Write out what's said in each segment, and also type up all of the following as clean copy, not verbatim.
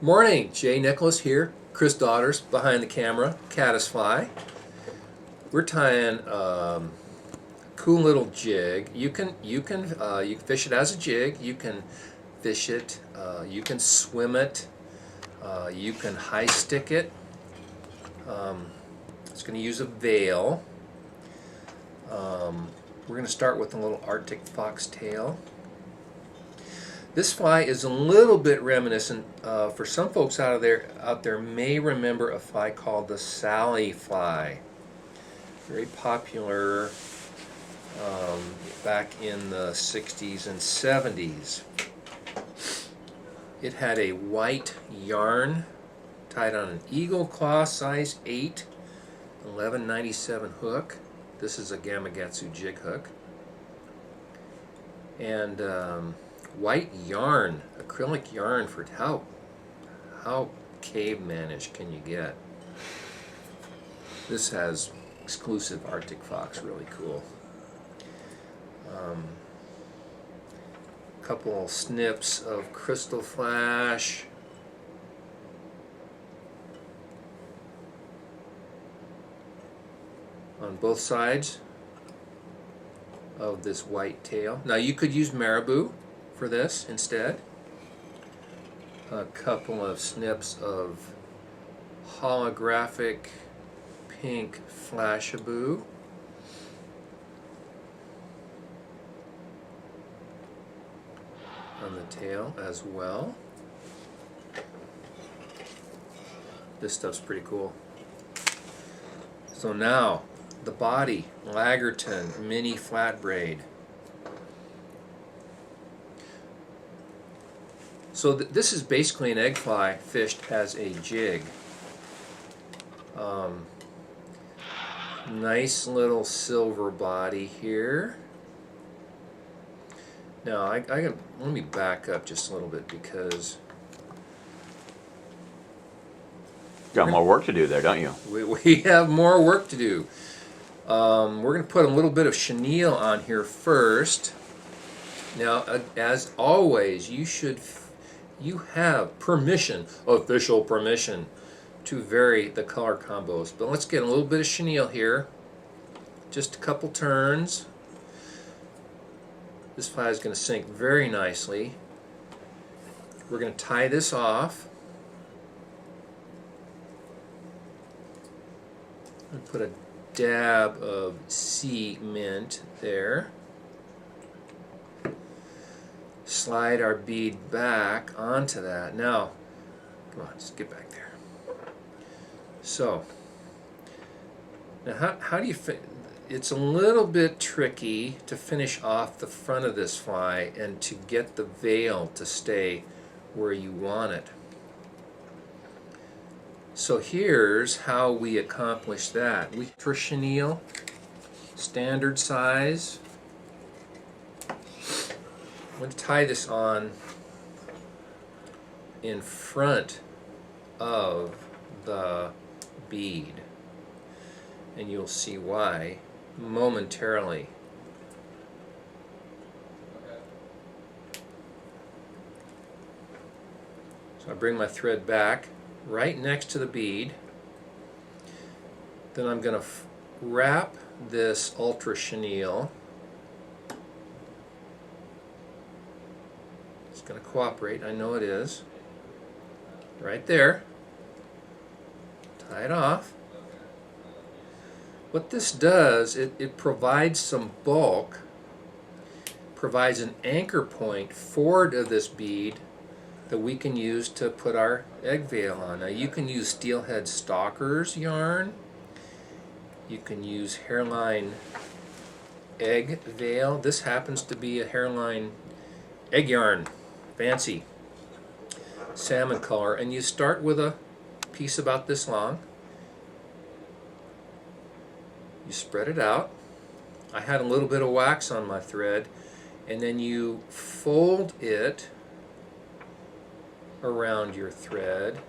Morning, Jay Nicholas here. Chris Daughters behind the camera, Caddisfly. We're tying a cool little jig. You can fish it as a jig. You can fish it. You can swim it. You can high stick it. It's going to use a veil. We're going to start with a little Arctic foxtail. This fly is a little bit reminiscent. For some folks out there may remember a fly called the Sally fly. Very popular back in the 60s and 70s. It had a white yarn tied on an eagle claw size 8, 1197 hook. This is a Gamakatsu Jig hook. And white yarn, acrylic yarn. For how cavemanish can you get? This has exclusive Arctic fox, really cool. Couple snips of crystal flash. On both sides of this white tail. Now you could use marabou for this instead. A couple of snips of holographic pink flashabou. On the tail as well. This stuff's pretty cool. So now the body, Lagerton mini flat braid. So this is basically an egg fly fished as a jig. Nice little silver body here. Now let me back up just a little bit because got more work to do there, don't you? we have more work to do. We're going to put a little bit of chenille on here first. Now, as always, you have permission, official permission, to vary the color combos. But let's get a little bit of chenille here. Just a couple turns. This fly is going to sink very nicely. We're going to tie this off. I'm going to put a dab of sea mint there. Slide our bead back onto that. Now, come on, just get back there. So, now how do you it's a little bit tricky to finish off the front of this fly and to get the veil to stay where you want it. So here's how we accomplish that. For chenille, standard size. I'm going to tie this on in front of the bead, and you'll see why momentarily. So I bring my thread back right next to the bead. Then I'm going to wrap this ultra chenille. It's going to cooperate, I know it is. Right there. Tie it off. What this does, it provides some bulk, provides an anchor point forward of this bead that we can use to put our egg veil on. Now you can use Steelhead Stalker's yarn. You can hairline hairline egg veil. This happens to be a hairline egg yarn, fancy salmon color, and you start with a piece about this long. You spread it out. I had a little bit of wax on my thread, and then you fold it around your thread,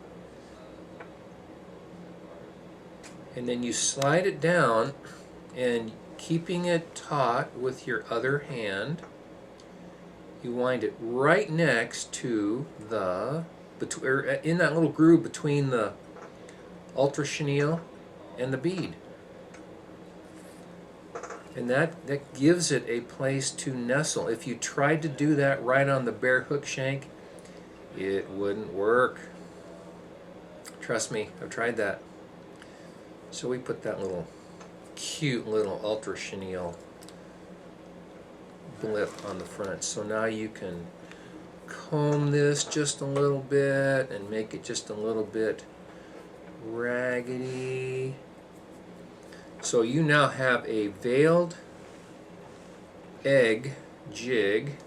and then you slide it down, and keeping it taut with your other hand, you wind it right next to the in that little groove between the ultra chenille and the bead. And that gives it a place to nestle. If you tried to do that right on the bare hook shank, it wouldn't work. Trust me, I've tried that. So we put that little cute little ultra chenille blip on the front. So now you can comb this just a little bit and make it just a little bit raggedy. So you now have a veiled egg jig